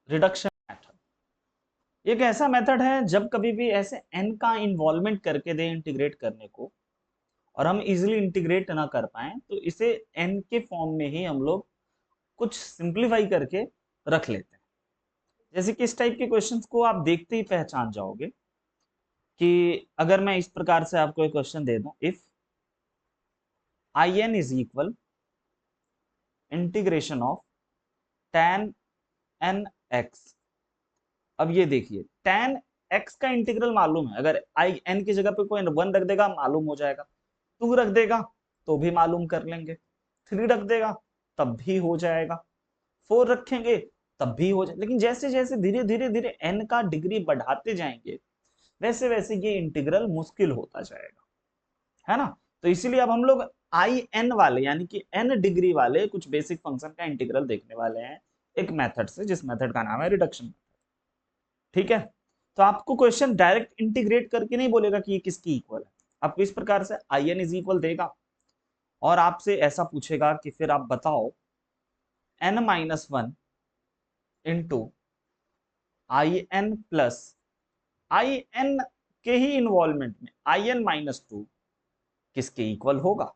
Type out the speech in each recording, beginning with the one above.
Reduction method एक ऐसा method है जब कभी भी ऐसे n का इन्वॉल्वमेंट करके दे इंटीग्रेट करने को और हम इजीली इंटीग्रेट ना कर पाए तो इसे n के फॉर्म में ही हम लोग कुछ सिंप्लीफाई करके रख लेते हैं। जैसे कि इस टाइप के क्वेश्चंस को आप देखते ही पहचान जाओगे कि अगर मैं इस प्रकार से आपको एक क्वेश्चन दे दूं, if in is equal integration of tan nx। अब ये देखिए tan x का इंटीग्रल मालूम है, अगर आई n की जगह पे कोई 1 रख देगा मालूम हो जाएगा, 2 रख देगा तो भी मालूम कर लेंगे, 3 रख देगा तब भी हो जाएगा, 4 रखेंगे तब भी हो जाएगा। लेकिन जैसे जैसे धीरे धीरे धीरे n का डिग्री बढ़ाते जाएंगे वैसे वैसे ये इंटीग्रल मुश्किल होता जाएगा, है ना। तो इसीलिए अब हम लोग आई एन वाले यानी कि n डिग्री वाले कुछ बेसिक फंक्शन का इंटीग्रल देखने वाले हैं एक मेथड से, जिस मेथड का नाम है रिडक्शन मेथड। ठीक है, तो आपको क्वेश्चन डायरेक्ट इंटीग्रेट करके नहीं बोलेगा कि ये किसकी इक्वल है, आपको इस प्रकार से आई एन इज इक्वल देगा और आपसे ऐसा पूछेगा कि फिर आप बताओ n minus one into I n plus I n के ही इन्वॉल्वमेंट में आई एन माइनस टू किसके इक्वल होगा।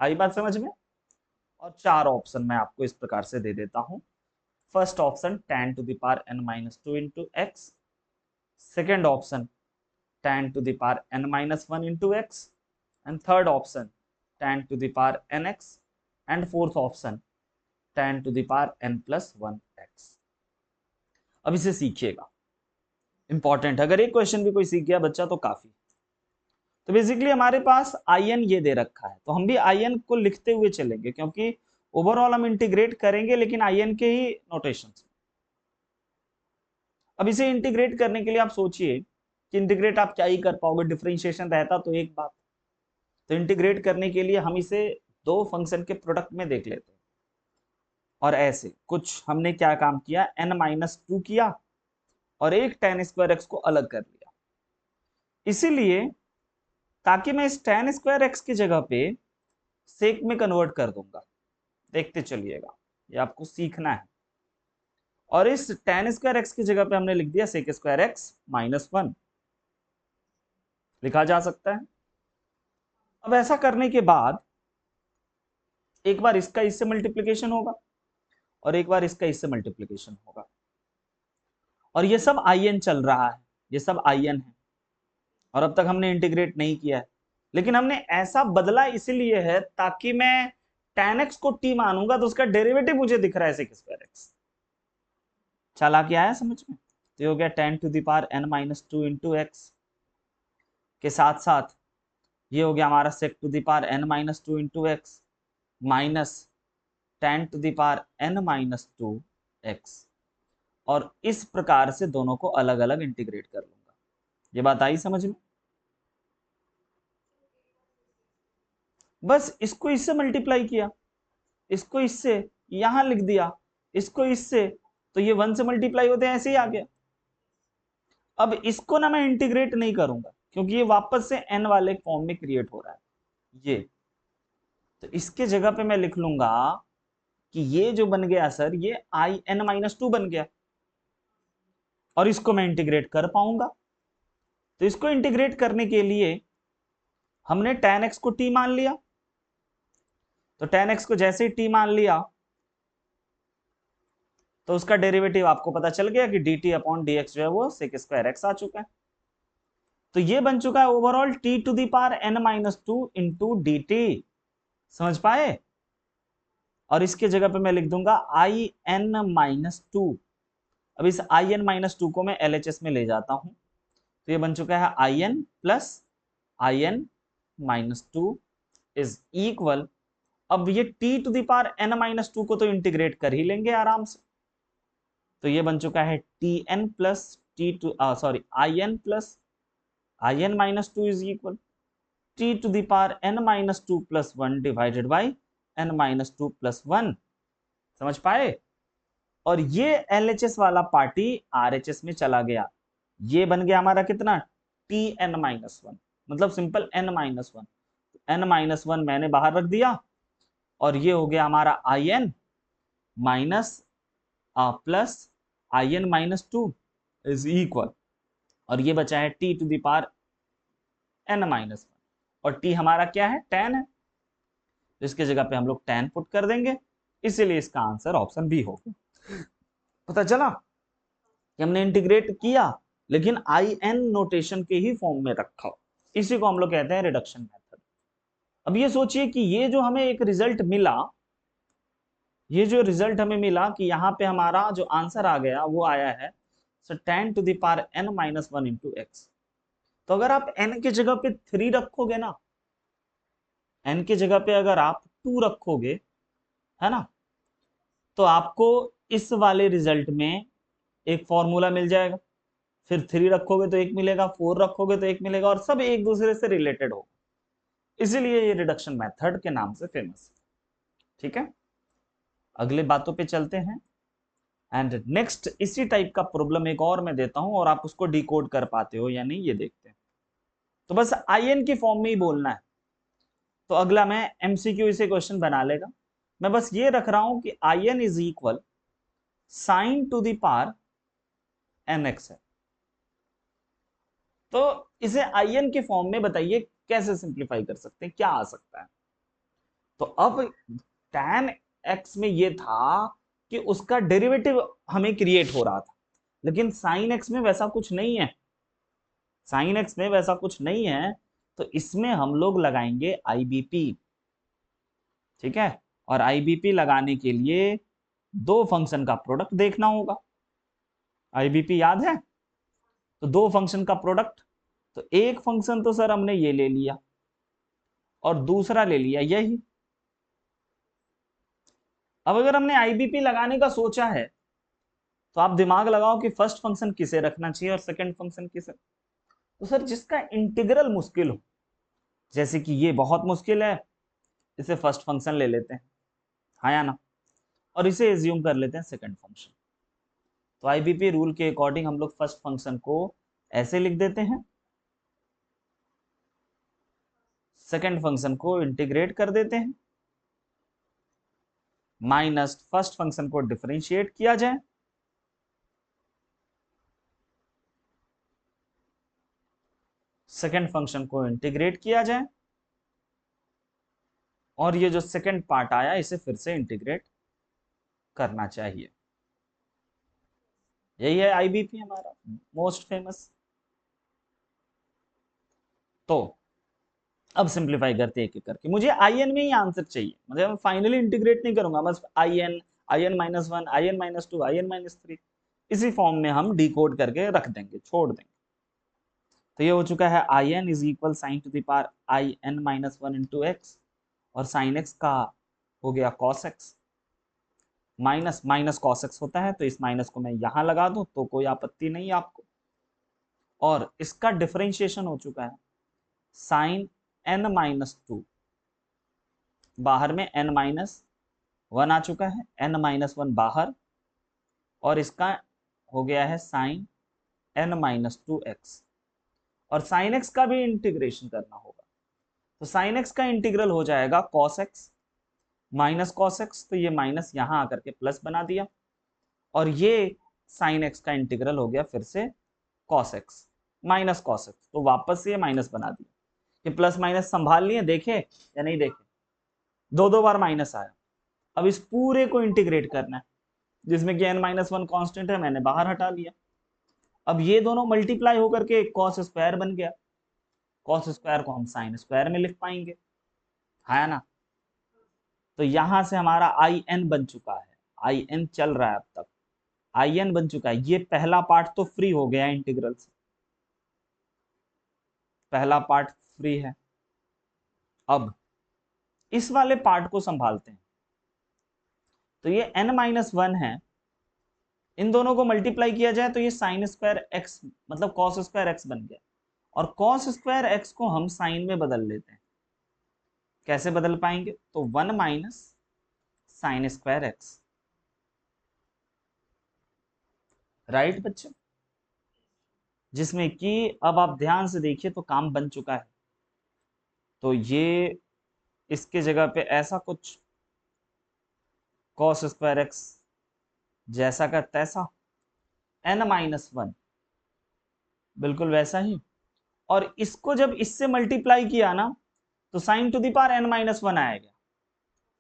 आई बात समझ में। और 4 ऑप्शन मैं आपको इस प्रकार से दे देता हूं। First option tan to the power n minus two into x, second option tan to the power n minus 1 into x, and third option tan to the power nx, and fourth option tan to the power n plus 1x। अब इसे सीखिएगा, important. अगर एक question भी कोई सीख गया बच्चा तो काफी। तो बेसिकली हमारे पास आई एन ये दे रखा है तो हम भी आई एन को लिखते हुए चलेंगे क्योंकि ओवरऑल हम इंटीग्रेट करेंगे लेकिन आई एन के ही नोटेशन। अब इसे इंटीग्रेट करने के लिए आप सोचिए कि इंटीग्रेट आप क्या ही कर पाओगे, डिफरेंशिएशन रहता तो एक बात। तो इंटीग्रेट करने के लिए हम इसे 2 फंक्शन के प्रोडक्ट में देख लेते हैं और ऐसे कुछ हमने क्या काम किया, n माइनस टू किया और एक tan स्क्वायर एक्स को अलग कर लिया। इसीलिए ताकि मैं इस tan स्क्वायर एक्स की जगह पे सेक में कन्वर्ट कर दूंगा, देखते चलिएगा ये आपको सीखना है। और इस tan स्क्वायर एक्स की जगह पे हमने लिख दिया सेक स्क्वायर एक्स माइनस 1, लिखा जा सकता है। अब ऐसा करने के बाद एक बार इसका इससे मल्टीप्लीकेशन होगा और एक बार इसका इससे मल्टीप्लीकेशन होगा और ये सब आई एन चल रहा है, ये सब आई एन है और अब तक हमने इंटीग्रेट नहीं किया है। लेकिन हमने ऐसा बदला इसलिए है ताकि मैं tan x को t मानूंगा तो उसका डेरिवेटिव मुझे दिख रहा है sec स्क्वायर एक्स। चालाकी आया समझ में। तो ये हो गया tan to the power n minus two into x के साथ साथ ये हो गया हमारा sec to the power n minus two into x minus tan to the power n minus two x, और इस प्रकार से दोनों को अलग अलग इंटीग्रेट कर लूंगा। ये बात आई समझ में। बस इसको इससे मल्टीप्लाई किया, इसको इससे यहां लिख दिया, इसको इससे, तो ये 1 से मल्टीप्लाई होते हैं ऐसे ही आ गया। अब इसको ना मैं इंटीग्रेट नहीं करूंगा क्योंकि ये वापस से n वाले फॉर्म में क्रिएट हो रहा है ये, तो इसके जगह पे मैं लिख लूंगा कि ये जो बन गया सर ये आई एन माइनस टू बन गया और इसको मैं इंटीग्रेट कर पाऊंगा। तो इसको इंटीग्रेट करने के लिए हमने tan x को t मान लिया, तो tan x को जैसे ही t मान लिया तो उसका डेरिवेटिव आपको पता चल गया कि dt अपॉन dx जो है वो sec स्क्वायर x आ चुका है। तो ये बन चुका है overall t to the power n minus two into d t, समझ पाए। और इसके जगह पे मैं लिख दूंगा आई एन माइनस टू। अब इस आई एन माइनस टू को मैं LHS में ले जाता हूं तो ये बन चुका है I n plus I n minus two is equal, अब ये t to the power n minus two को तो इंटीग्रेट कर ही लेंगे आराम से, तो ये बन चुका है t n plus t two sorry I n plus I n minus two is equal t to the power n minus two plus one divided by n minus two plus one. समझ पाए। और ये LHS वाला party RHS में चला गया, ये बन गया हमारा कितना टी एन माइनस वन, मतलब simple n minus one, n minus one मैंने बाहर रख दिया और ये हो गया हमारा I n minus plus in minus two is equal, और ये बचा है t to the power n minus one, और t हमारा क्या है, 10 है, तो इसके जगह पे हम लोग 10 पुट कर देंगे, इसीलिए इसका आंसर ऑप्शन बी होगा। पता चला कि हमने इंटीग्रेट किया लेकिन आई एन नोटेशन के ही फॉर्म में रखा, इसी को हम लोग कहते हैं रिडक्शन मेथड। अब ये सोचिए कि ये जो हमें एक रिजल्ट मिला, ये जो रिजल्ट हमें मिला कि यहाँ पे हमारा जो आंसर आ गया वो आया है so 10 to the power n minus one into x. तो अगर आप n की जगह पे 3 रखोगे ना, n की जगह पे अगर आप 2 रखोगे, है ना, तो आपको इस वाले रिजल्ट में एक फॉर्मूला मिल जाएगा, फिर 3 रखोगे तो एक मिलेगा, 4 रखोगे तो एक मिलेगा, और सब एक दूसरे से रिलेटेड हो, इसीलिए ये रिडक्शन मेथड के नाम से फेमस है। ठीक है, अगले बातों पे चलते हैं। एंड नेक्स्ट इसी टाइप का प्रॉब्लम एक और मैं देता हूं और आप उसको डिकोड कर पाते हो या नहीं ये देखते हैं। तो बस आई एन की फॉर्म में ही बोलना है, तो अगला मैं एमसीक्यू इसे क्वेश्चन बना लेगा। मैं बस ये रख रहा हूं कि I n is equal sine to the power n x है। तो इसे आई एन के फॉर्म में बताइए कैसे सिंप्लीफाई कर सकते हैं, क्या आ सकता है। तो अब tan x में ये था कि उसका डेरिवेटिव हमें क्रिएट हो रहा था, लेकिन sin x में वैसा कुछ नहीं है, sin x में वैसा कुछ नहीं है, तो इसमें हम लोग लगाएंगे IBP। ठीक है, और IBP लगाने के लिए दो फंक्शन का प्रोडक्ट देखना होगा। IBP याद है, तो दो फंक्शन का प्रोडक्ट, तो एक फंक्शन तो सर हमने ये ले लिया और दूसरा ले लिया यही। अब अगर हमने IBP लगाने का सोचा है तो आप दिमाग लगाओ कि फर्स्ट फंक्शन किसे रखना चाहिए और सेकंड फंक्शन किसे। तो सर जिसका इंटीग्रल मुश्किल हो, जैसे कि ये बहुत मुश्किल है, इसे फर्स्ट फंक्शन ले लेते हैं, हाँ या ना, और इसे एज्यूम कर लेते हैं सेकंड फंक्शन। तो IBP रूल के अकॉर्डिंग हम लोग फर्स्ट फंक्शन को ऐसे लिख देते हैं, सेकंड फंक्शन को इंटीग्रेट कर देते हैं, माइनस फर्स्ट फंक्शन को डिफरेंशिएट किया जाए, सेकंड फंक्शन को इंटीग्रेट किया जाए, और ये जो सेकंड पार्ट आया इसे फिर से इंटीग्रेट करना चाहिए। यही है IBP हमारा मोस्ट फेमस। तो अब सिंप्लीफाई करते हैं एक एक करके, मुझे IN में ही आंसर चाहिए, मतलब मैं फाइनली इंटीग्रेट नहीं करूंगा, बस IN minus one, IN minus to, IN minus three, इसी फॉर्म में हम डिकोड करके रख देंगे, छोड़ देंगे। तो ये हो चुका है IN is equal sine to the power IN minus one into x, और साइन एक्स का हो गया cos x, minus minus cos x होता है, तो इस माइनस को मैं यहां लगा दूं तो कोई आपत्ति नहीं आपको, और इसका डिफरेंशिएशन हो चुका है साइन n माइनस टू, बाहर में n माइनस वन आ चुका है, n माइनस वन बाहर, और इसका हो गया है sine n minus two x, और साइन एक्स का भी इंटीग्रेशन करना होगा, तो साइन एक्स का इंटीग्रल हो जाएगा cos x minus cos x, तो ये माइनस यहां आकर के प्लस बना दिया, और ये साइन एक्स का इंटीग्रल हो गया फिर से cos x minus cos x, तो वापस से ये माइनस बना दिया, कि प्लस माइनस संभाल लिए, देखे या नहीं देखे, दो दो बार माइनस आया। अब इस पूरे को इंटीग्रेट करना है, जिसमें कि n माइनस वन कॉन्स्टेंट है, मैंने बाहर हटा लिया। अब ये दोनों मल्टीप्लाई होकर के कॉस स्क्वायर बन गया, कॉस स्क्वायर को हम साइन स्क्वायर में लिख पाएंगे, है ना। तो यहां से हमारा IN बन चुका है, IN चल रहा है अब तक, IN बन चुका है। ये पहला पार्ट तो फ्री हो गया इंटीग्रल से, पहला पार्ट फ्री है। अब इस वाले पार्ट को संभालते हैं, तो ये n माइनस वन है, इन दोनों को मल्टीप्लाई किया जाए तो ये साइन स्क्वायर एक्स मतलब कॉस स्क्वायर एक्स बन गया, और कॉस स्क्वायर एक्स को हम साइन में बदल लेते हैं, कैसे बदल पाएंगे, तो one minus sine square x, right बच्चे, जिसमें कि अब आप ध्यान से देखिए तो काम बन चुका है। तो ये इसके जगह पे ऐसा कुछ कॉस स्क्वायर एक्स जैसा का तैसा, n-1, बिल्कुल वैसा ही। और इसको जब इससे मल्टीप्लाई किया ना तो sin to the power n-1 आएगा,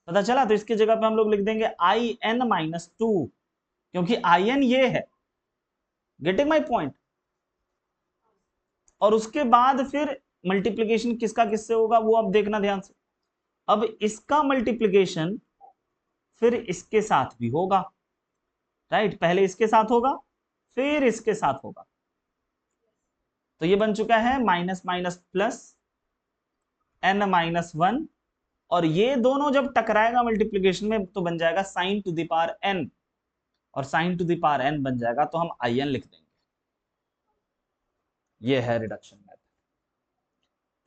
पता चला। तो इसकी जगह पे हम लोग लिख देंगे in-2, क्योंकि in ये है, गेटिंग माई पॉइंट। और उसके बाद फिर मल्टीप्लीकेशन किसका किससे होगा वो अब देखना ध्यान से। अब इसका मल्टीप्लीकेशन फिर इसके साथ भी होगा, राइट। पहले इसके साथ होगा फिर इसके साथ होगा, तो ये बन चुका है माइनस माइनस प्लस n-1, और ये दोनों जब टकराएगा मल्टीप्लीकेशन में तो बन जाएगा sin to the power n, और sin to the power n बन जाएगा तो हम in लिख देंगे। ये है रिडक्शन मेथड।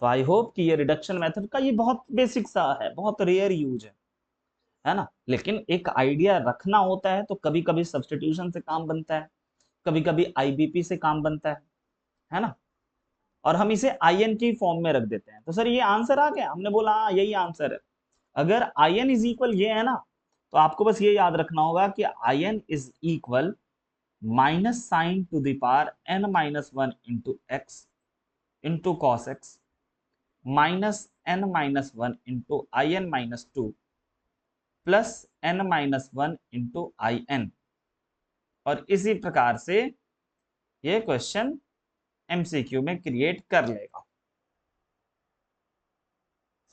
तो आई होप कि ये रिडक्शन मेथड का ये बहुत बेसिक सा है, बहुत रेयर यूज है ना। लेकिन एक आइडिया रखना होता है, तो कभी कभी सब्स्टिट्यूशन से काम बनता है, कभी कभी आईबीपी से काम बनता है ना। और हम इसे in की फॉर्म में रख देते हैं। तो सर ये आंसर आ गया, हमने बोला हाँ यही आंसर है। अगर in इज इक्वल ये है ना, तो आपको बस ये याद रखना होगा कि in is equal minus sign to the power n-1 into x into cos x minus n-1 into in-2 plus n-1 into in। और इसी प्रकार से ये क्वेश्चन एमसीक्यू में क्रिएट कर लेगा।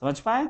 समझ पाए?